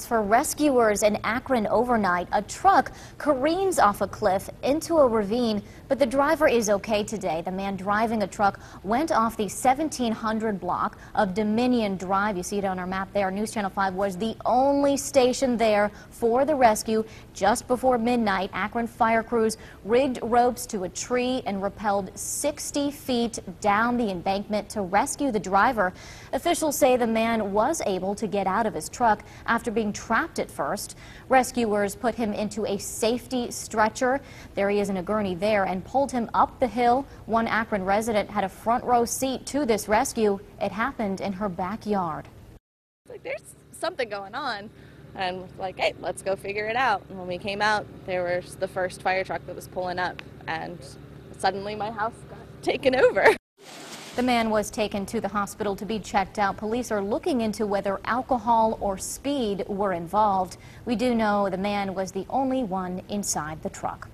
for rescuers in Akron overnight. A truck careens off a cliff into a ravine, but the driver is okay today. The man driving a truck went off the 1700 block of Dominion Drive. You see it on our map there. News Channel 5 was the only station there for the rescue. Just before midnight, Akron fire crews rigged ropes to a tree and rappelled 60 feet down the embankment to rescue the driver. Officials say the man was able to get out of his truck after being trapped at first. Rescuers put him into a safety stretcher. There he is in a gurney there, and pulled him up the hill. One Akron resident had a front row seat to this rescue. It happened in her backyard. Like, there's something going on. And like, hey, let's go figure it out. And when we came out, there was the first fire truck that was pulling up, and suddenly my house got taken over. The man was taken to the hospital to be checked out. Police are looking into whether alcohol or speed were involved. We do know the man was the only one inside the truck.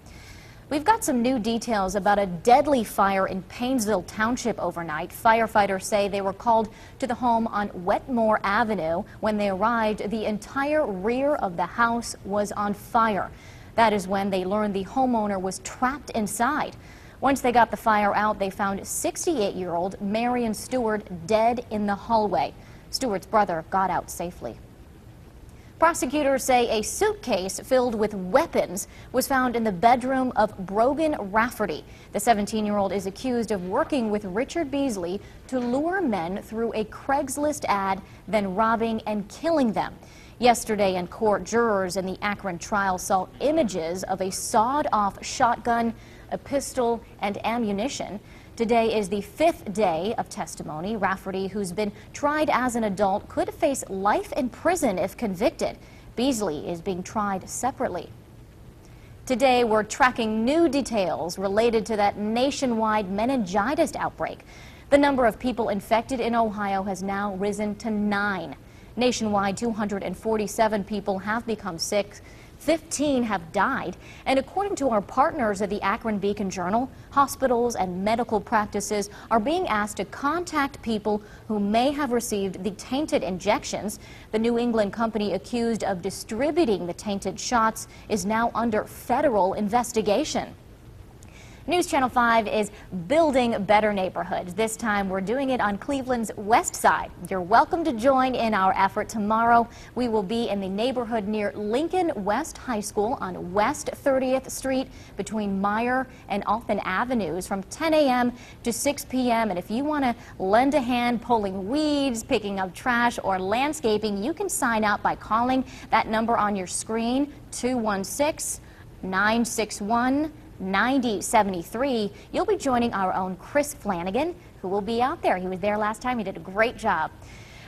We've got some new details about a deadly fire in PAINESVILLE Township overnight. Firefighters say they were called to the home on WETMORE Avenue. When they arrived, the entire rear of the house was on fire. That is when they learned the homeowner was trapped inside. Once they got the fire out, they found 68-year-old Marion Stewart dead in the hallway. Stewart's brother got out safely. Prosecutors say a suitcase filled with weapons was found in the bedroom of Brogan Rafferty. The 17-year-old is accused of working with Richard Beasley to lure men through a Craigslist ad, then robbing and killing them. Yesterday in court, jurors in the Akron trial saw images of a sawed-off shotgun, a pistol, and ammunition. Today is the 5th day of testimony. Rafferty, who's been tried as an adult, could face life in prison if convicted. Beasley is being tried separately. Today, we're tracking new details related to that nationwide meningitis outbreak. The number of people infected in Ohio has now risen to 9. Nationwide, 247 people have become sick. 15 have died, and according to our partners at the Akron Beacon-Journal, hospitals and medical practices are being asked to contact people who may have received the tainted injections. The New England company accused of distributing the tainted shots is now under federal investigation. News Channel 5 is building better neighborhoods. This time we're doing it on Cleveland's west side. You're welcome to join in our effort tomorrow. We will be in the neighborhood near Lincoln West High School on West 30th Street between Meyer and Alton Avenues from 10 a.m. to 6 p.m. And if you want to lend a hand pulling weeds, picking up trash, or landscaping, you can sign up by calling that number on your screen, 216-961-9073. You'll be joining our own Chris Flanagan, who will be out there. He was there last time. He did a great job.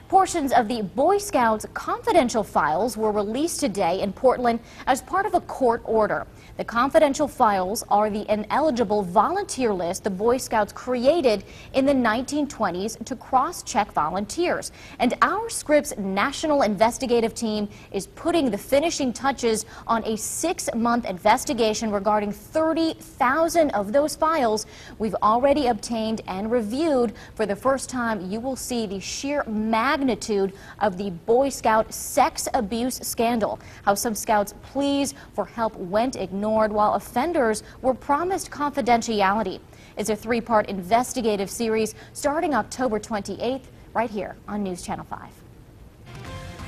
Portions of the Boy Scouts confidential files were released today in Portland as part of a court order. The confidential files are the ineligible volunteer list the Boy Scouts created in the 1920s to cross-check volunteers. And our Scripps National Investigative Team is putting the finishing touches on a 6-month investigation regarding 30,000 of those files we've already obtained and reviewed. For the first time, you will see the sheer magnitude of the Boy Scout sex abuse scandal, how some scouts' pleas for help went ignored while offenders were promised confidentiality. It's a 3-part investigative series starting October 28th right here on News Channel 5.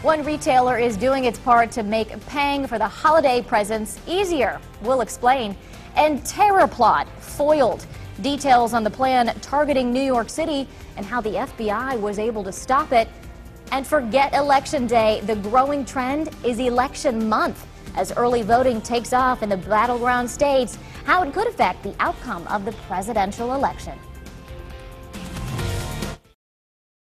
One retailer is doing its part to make paying for the holiday presents easier. We'll explain. And terror plot foiled. Details on the plan targeting New York City and how the FBI was able to stop it. And forget Election Day. The growing trend is election month as early voting takes off in the battleground states, how it could affect the outcome of the presidential election.